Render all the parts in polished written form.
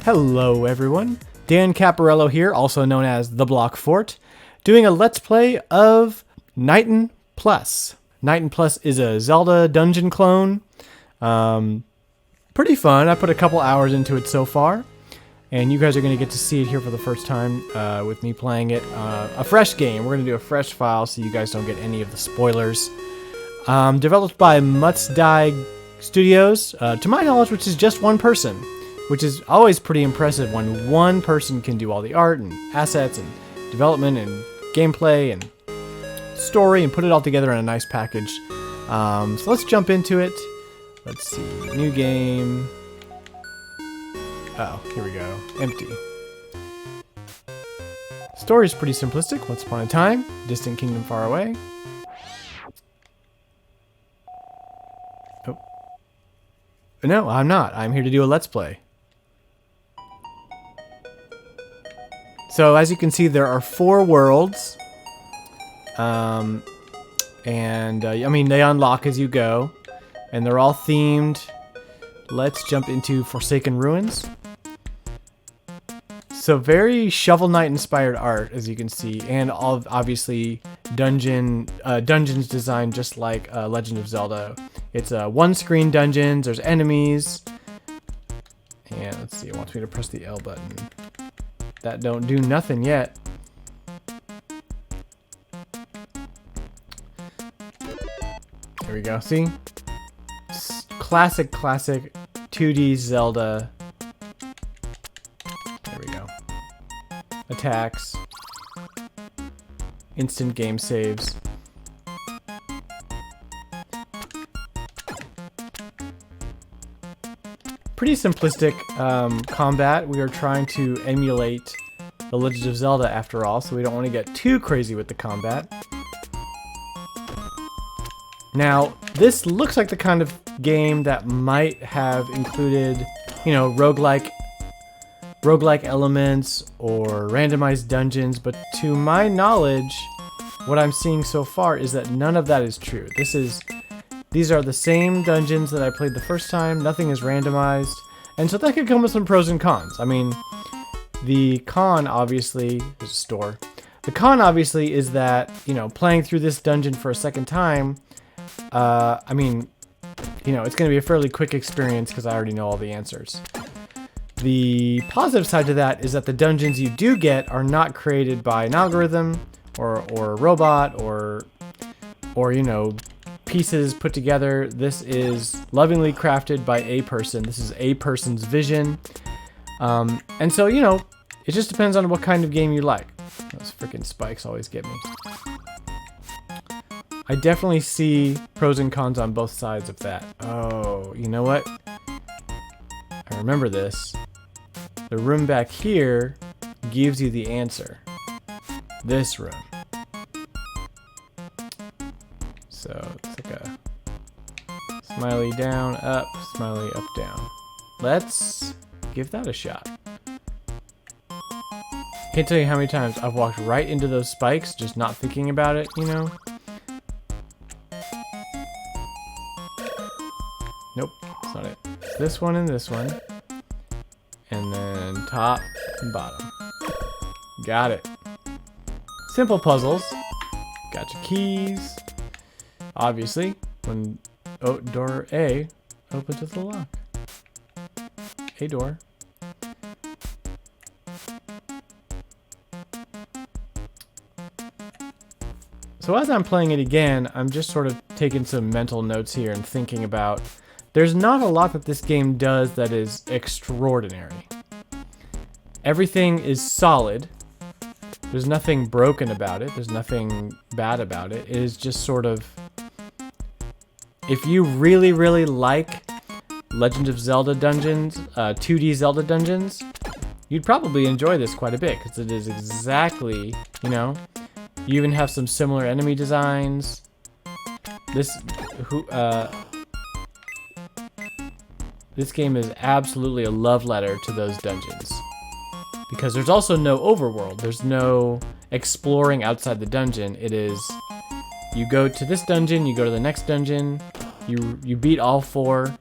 Hello everyone, Dan Caparello here, also known as The Block Fort, doing a Let's Play of Knightin Plus. Knightin Plus is a Zelda dungeon clone. Pretty fun. I put a couple hours into it so far, and you guys are going to get to see it here for the first time with me playing it. A fresh game. We're going to do a fresh file so you guys don't get any of the spoilers. Developed by Mutsdai Studios, to my knowledge, which is just one person. Which is always pretty impressive when one person can do all the art and assets and development and gameplay and story and put it all together in a nice package. So let's jump into it. Let's see. New game. Oh, here we go. Empty. Story's pretty simplistic. Once upon a time, distant kingdom far away. Oh. No, I'm not. I'm here to do a Let's Play. So as you can see, there are 4 worlds, I mean, they unlock as you go, and they're all themed. Let's jump into Forsaken Ruins. So very Shovel Knight inspired art, as you can see, and all obviously dungeons designed just like Legend of Zelda. It's one-screen dungeons. There's enemies, and let's see. It wants me to press the L button. That don't do nothing yet. There we go. See? Classic 2D Zelda. There we go. Attacks. Instant game saves. Pretty simplistic combat. We are trying to emulate The Legend of Zelda after all, so we don't want to get too crazy with the combat. Now, this looks like the kind of game that might have included, you know, roguelike elements or randomized dungeons, but to my knowledge, what I'm seeing so far is that none of that is true. These are the same dungeons that I played the first time. Nothing is randomized. And so that could come with some pros and cons. I mean, the con, obviously, there's a store. The con, obviously, is that, you know, playing through this dungeon for a second time, I mean, you know, it's going to be a fairly quick experience because I already know all the answers. The positive side to that is that the dungeons you do get are not created by an algorithm or a robot or you know, pieces put together. This is lovingly crafted by a person. This is a person's vision. And so, you know, it just depends on what kind of game you like. Those freaking spikes always get me. I definitely see pros and cons on both sides of that. Oh, you know what? I remember this. The room back here gives you the answer. This room. So it's like a smiley down, up, smiley up, down. Let's give that a shot. Can't tell you how many times I've walked right into those spikes, just not thinking about it, you know? Nope, that's not it. It's this one and this one. And then top and bottom. Got it. Simple puzzles. Got your keys. Obviously, when door A opens with the lock. A door. So as I'm playing it again, I'm just sort of taking some mental notes here and thinking about, there's not a lot that this game does that is extraordinary. Everything is solid. There's nothing broken about it. There's nothing bad about it. It is just sort of, if you really, really like Legend of Zelda dungeons, 2D Zelda dungeons, you'd probably enjoy this quite a bit, because it is exactly, you know, you even have some similar enemy designs. This game is absolutely a love letter to those dungeons. Because there's also no overworld. There's no exploring outside the dungeon. It is, you go to this dungeon, you go to the next dungeon, you beat all 4,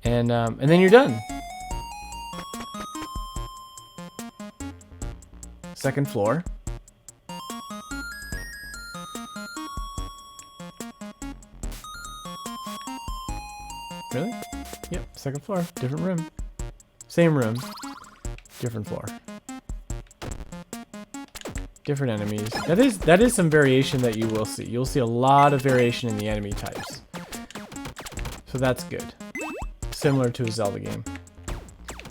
and then you're done. second floor. Really? Yep, second floor, different room. Same room, different floor. Different enemies. That is some variation that you will see. You'll see a lot of variation in the enemy types. So that's good. Similar to a Zelda game.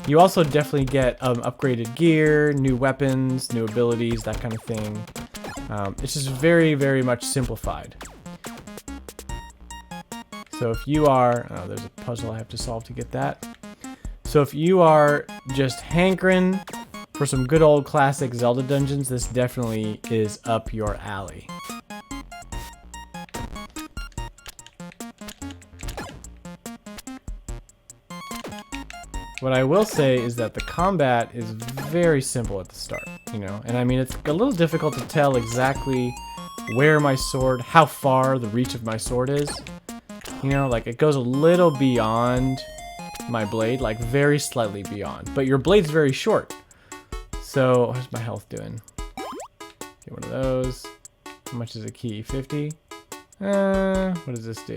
You also definitely get upgraded gear, new weapons, new abilities, that kind of thing. It's just very, very much simplified. So if you are, oh, there's a puzzle I have to solve to get that. So if you are just hankering for some good old classic Zelda dungeons, this definitely is up your alley. What I will say is that the combat is very simple at the start, you know, and I mean, it's a little difficult to tell exactly where my sword, how far the reach of my sword is. You know, like it goes a little beyond my blade, like very slightly beyond, but your blade's very short. So, how's my health doing? Get one of those. How much is a key? 50? What does this do?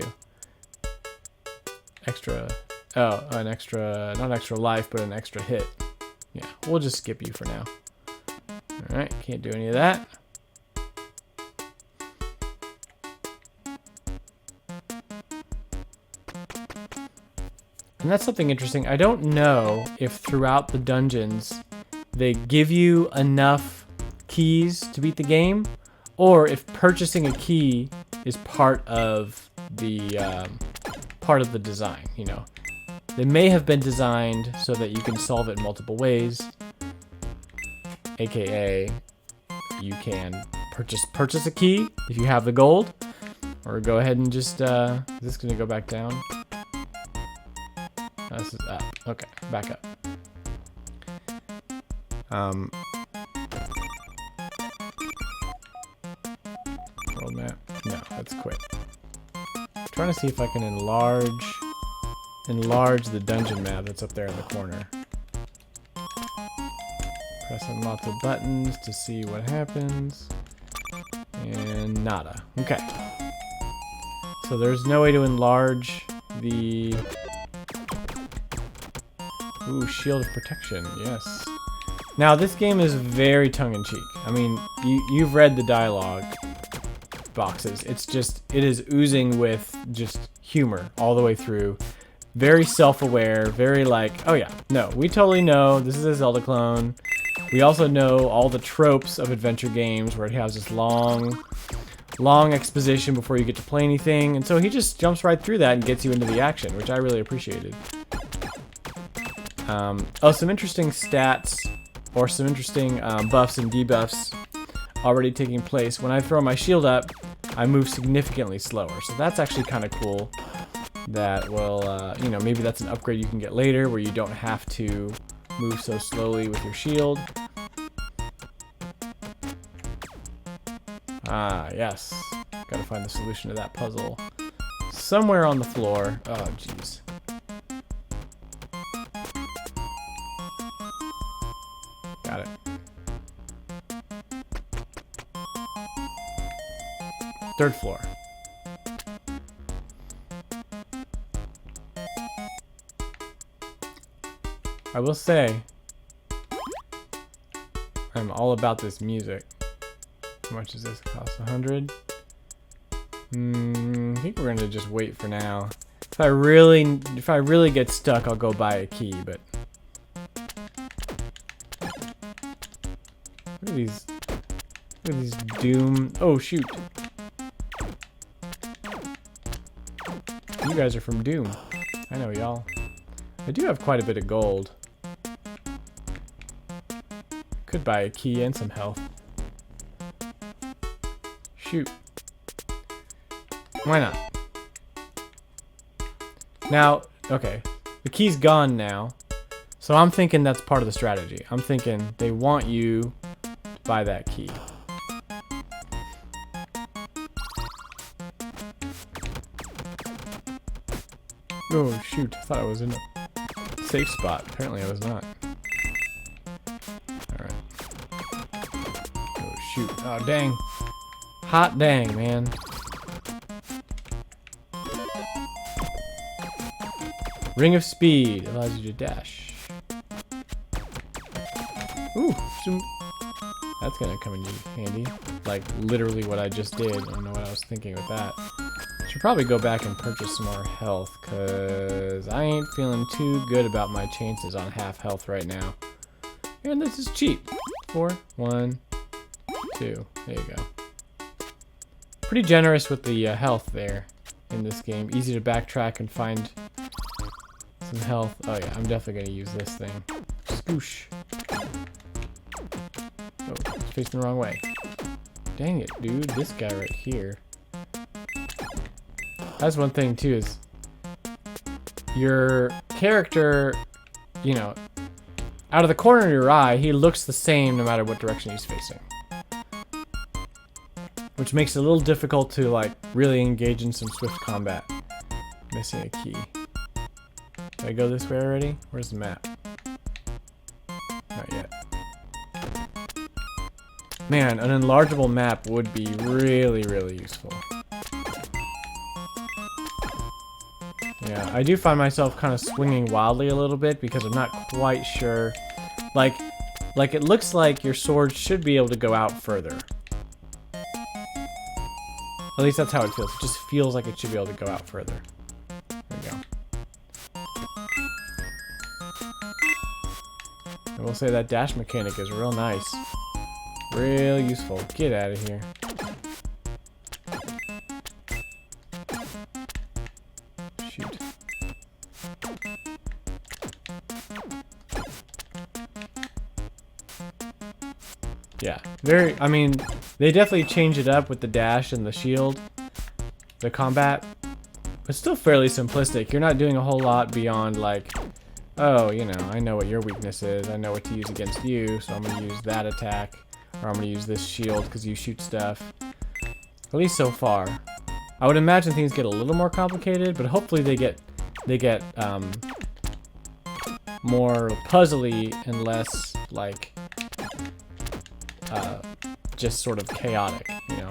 Extra. Oh, an extra, not extra life, but an extra hit. Yeah, we'll just skip you for now. Alright, can't do any of that. And that's something interesting. I don't know if throughout the dungeons they give you enough keys to beat the game, or if purchasing a key is part of the design, you know. They may have been designed so that you can solve it in multiple ways, aka you can purchase a key if you have the gold, or go ahead and just is this gonna go back down? Oh, this is up. Okay, back up. World map. No, let's quit. I'm trying to see if I can enlarge the dungeon map that's up there in the corner. Pressing lots of buttons to see what happens. And nada. Okay. So there's no way to enlarge the... Ooh, shield of protection. Yes. Now, this game is very tongue-in-cheek. I mean, you've read the dialogue boxes. It's just, it is oozing with just humor all the way through. Very self-aware, very like, oh yeah, no, we totally know this is a Zelda clone. We also know all the tropes of adventure games where it has this long exposition before you get to play anything. And so he just jumps right through that and gets you into the action, which I really appreciated. Oh, some interesting stats or some interesting buffs and debuffs already taking place. When I throw my shield up, I move significantly slower. So that's actually kind of cool. That will, you know, maybe that's an upgrade you can get later where you don't have to move so slowly with your shield. Ah, yes. Gotta find the solution to that puzzle. Somewhere on the floor. Oh, jeez. Got it. Third floor. I will say, I'm all about this music. How much does this cost? 100? I think we're gonna just wait for now. If I really get stuck, I'll go buy a key, but look at these Doom. Oh shoot. You guys are from Doom. I know y'all. I do have quite a bit of gold. Could buy a key and some health. Shoot. Why not? Now, okay. The key's gone now. So I'm thinking that's part of the strategy. I'm thinking they want you to buy that key. Oh shoot, I thought I was in a safe spot. Apparently I was not. Alright. shoot. Oh, dang. Hot dang, man. Ring of Speed allows you to dash. Ooh, that's gonna come in handy. Like, literally what I just did. I don't know what I was thinking with that. Should probably go back and purchase some more health, because I ain't feeling too good about my chances on half health right now. And this is cheap. 4, 1, 2. There you go. Pretty generous with the health there in this game. Easy to backtrack and find some health. Oh yeah, I'm definitely gonna use this thing. Scoosh. Oh, it's facing the wrong way. Dang it, dude. This guy right here. That's one thing too, is your character, you know, out of the corner of your eye, he looks the same no matter what direction he's facing. Which makes it a little difficult to, like, really engage in some swift combat. Missing a key. Did I go this way already? Where's the map? Not yet. Man, an enlargeable map would be really, really useful. Yeah, I do find myself kind of swinging wildly a little bit because I'm not quite sure. Like it looks like your sword should be able to go out further. At least that's how it feels. It just feels like it should be able to go out further. There we go. I will say that dash mechanic is real nice. Real useful. Get out of here. Shoot. Yeah, I mean, they definitely change it up with the dash and the shield, the combat, but still fairly simplistic. You're not doing a whole lot beyond, like, oh, you know, I know what your weakness is, I know what to use against you, so I'm going to use that attack, or I'm going to use this shield because you shoot stuff. At least so far. I would imagine things get a little more complicated, but hopefully they get more puzzly and less, like, just sort of chaotic, you know?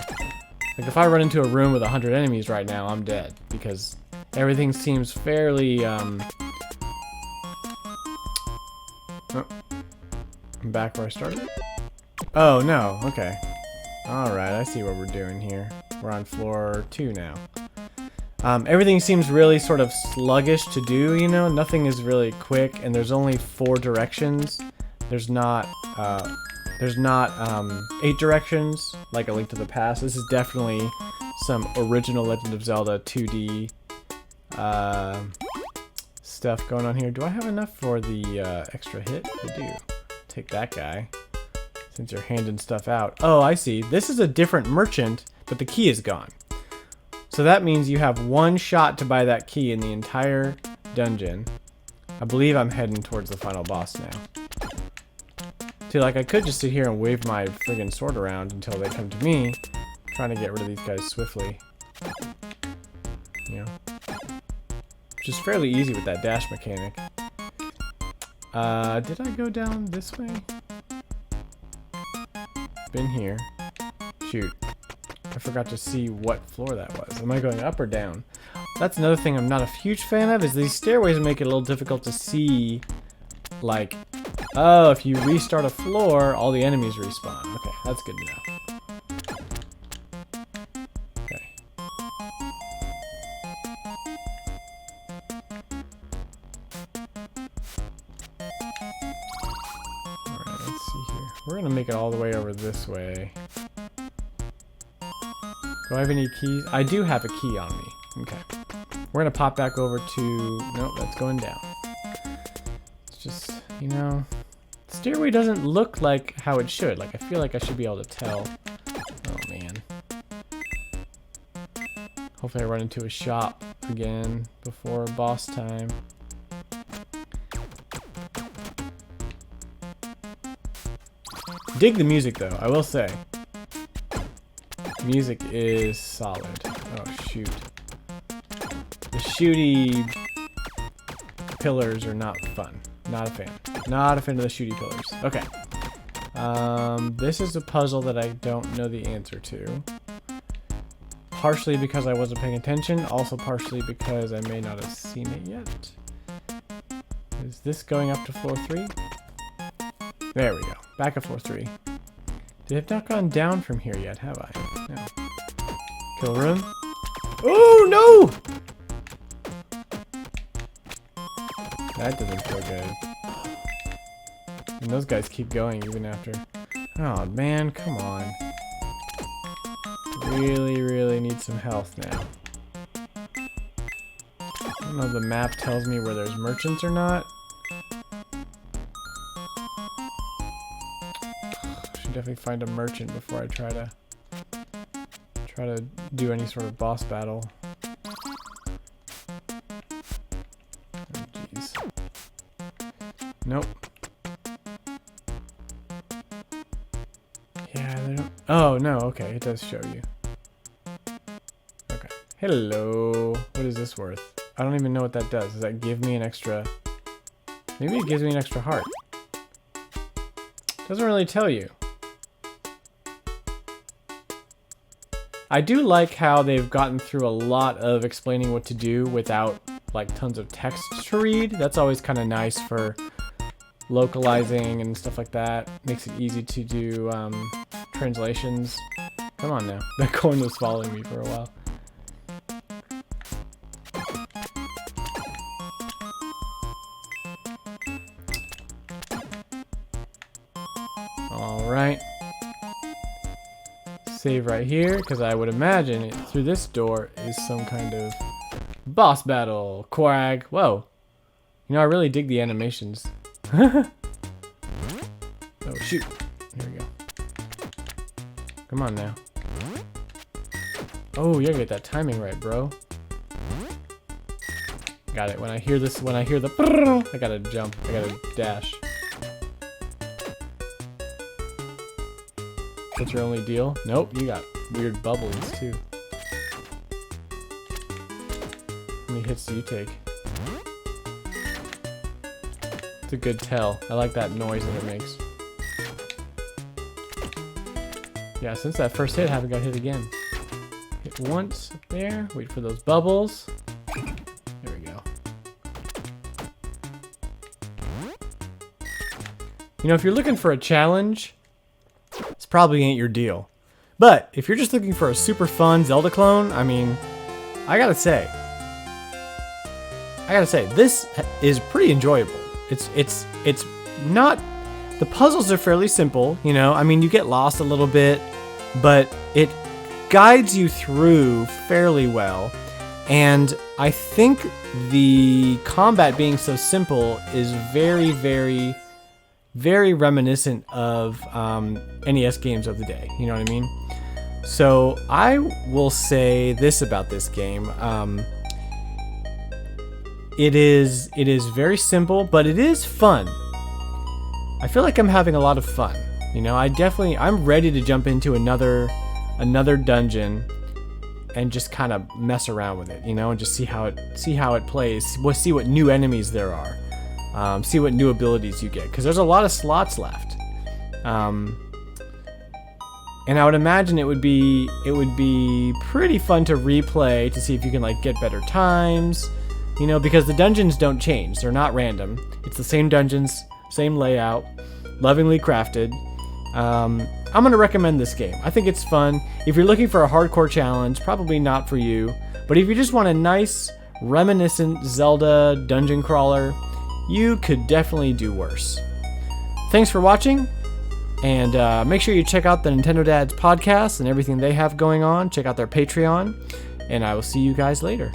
Like, if I run into a room with 100 enemies right now, I'm dead, because everything seems fairly, oh, I'm back where I started? Oh, no, okay. Alright, I see what we're doing here. We're on floor 2 now. Everything seems really sort of sluggish to do, you know? Nothing is really quick, and there's only 4 directions. There's not 8 directions, like A Link to the Past. This is definitely some original Legend of Zelda 2D stuff going on here. Do I have enough for the extra hit? I do. Take that guy, since you're handing stuff out. Oh, I see. This is a different merchant, but the key is gone. So that means you have 1 shot to buy that key in the entire dungeon. I believe I'm heading towards the final boss now. See, like, I could just sit here and wave my friggin' sword around until they come to me, trying to get rid of these guys swiftly. You know? Which is fairly easy with that dash mechanic. Did I go down this way? Been here. Shoot. I forgot to see what floor that was. Am I going up or down? That's another thing I'm not a huge fan of, is these stairways make it a little difficult to see, like, oh, if you restart a floor, all the enemies respawn. Okay, that's good to know. Okay. Alright, let's see here. We're gonna make it all the way over this way. Do I have any keys? I do have a key on me. Okay. We're gonna pop back over to... Nope, that's going down. It's just, you know... The stairway doesn't look like how it should. Like, I feel like I should be able to tell. Oh, man. Hopefully I run into a shop again before boss time. Dig the music, though, I will say. Music is solid. Oh, shoot. The shooty pillars are not fun. Not a fan. Not a fan of the shooty pillars. Okay. This is a puzzle that I don't know the answer to. Partially because I wasn't paying attention, also partially because I may not have seen it yet. Is this going up to floor 3? There we go. Back at floor 3. They have not gone down from here yet, have I? No. Kill room. Oh, no! That doesn't feel good. And those guys keep going even after. Oh, man, come on. Really, really need some health now. I don't know if the map tells me where there's merchants or not. Should definitely find a merchant before I try to do any sort of boss battle. Oh, jeez. Nope. Yeah, they don't. Oh no. Okay, it does show you. Okay. Hello. What is this worth? I don't even know what that does. Does that give me an extra? Maybe it gives me an extra heart. Doesn't really tell you. I do like how they've gotten through a lot of explaining what to do without like tons of text to read. That's always kind of nice for localizing and stuff like that. Makes it easy to do translations. Come on now. That coin was following me for a while. All right. Save right here, because I would imagine it, through this door is some kind of boss battle. Quag. Whoa. You know, I really dig the animations. Oh, shoot. Here we go. Come on now. Oh, you gotta get that timing right, bro. Got it. When I hear this, when I hear the I gotta jump. I gotta dash. That's your only deal? Nope, you got weird bubbles too. How many hits do you take? It's a good tell. I like that noise that it makes. Yeah, since that first hit, I haven't got hit again. Hit once up there, wait for those bubbles. There we go. You know, if you're looking for a challenge, this probably ain't your deal. But if you're just looking for a super fun Zelda clone, I mean, I gotta say, this is pretty enjoyable. It's not, the puzzles are fairly simple, you know, I mean, you get lost a little bit, but it guides you through fairly well. And I think the combat being so simple is very, very, very reminiscent of NES games of the day, you know what I mean? So I will say this about this game. It is very simple, but it is fun. I feel like I'm having a lot of fun. You know, I'm ready to jump into another dungeon and just kind of mess around with it, you know, and just see how it plays. We'll see what new enemies there are. See what new abilities you get, because there's a lot of slots left. And I would imagine it would be pretty fun to replay to see if you can like get better times, you know, because the dungeons don't change. They're not random. It's the same dungeons, same layout, lovingly crafted. I'm going to recommend this game. I think it's fun. If you're looking for a hardcore challenge, probably not for you. But if you just want a nice, reminiscent Zelda dungeon crawler, you could definitely do worse. Thanks for watching, and make sure you check out the Nintendo Dads podcast and everything they have going on. Check out their Patreon, and I will see you guys later.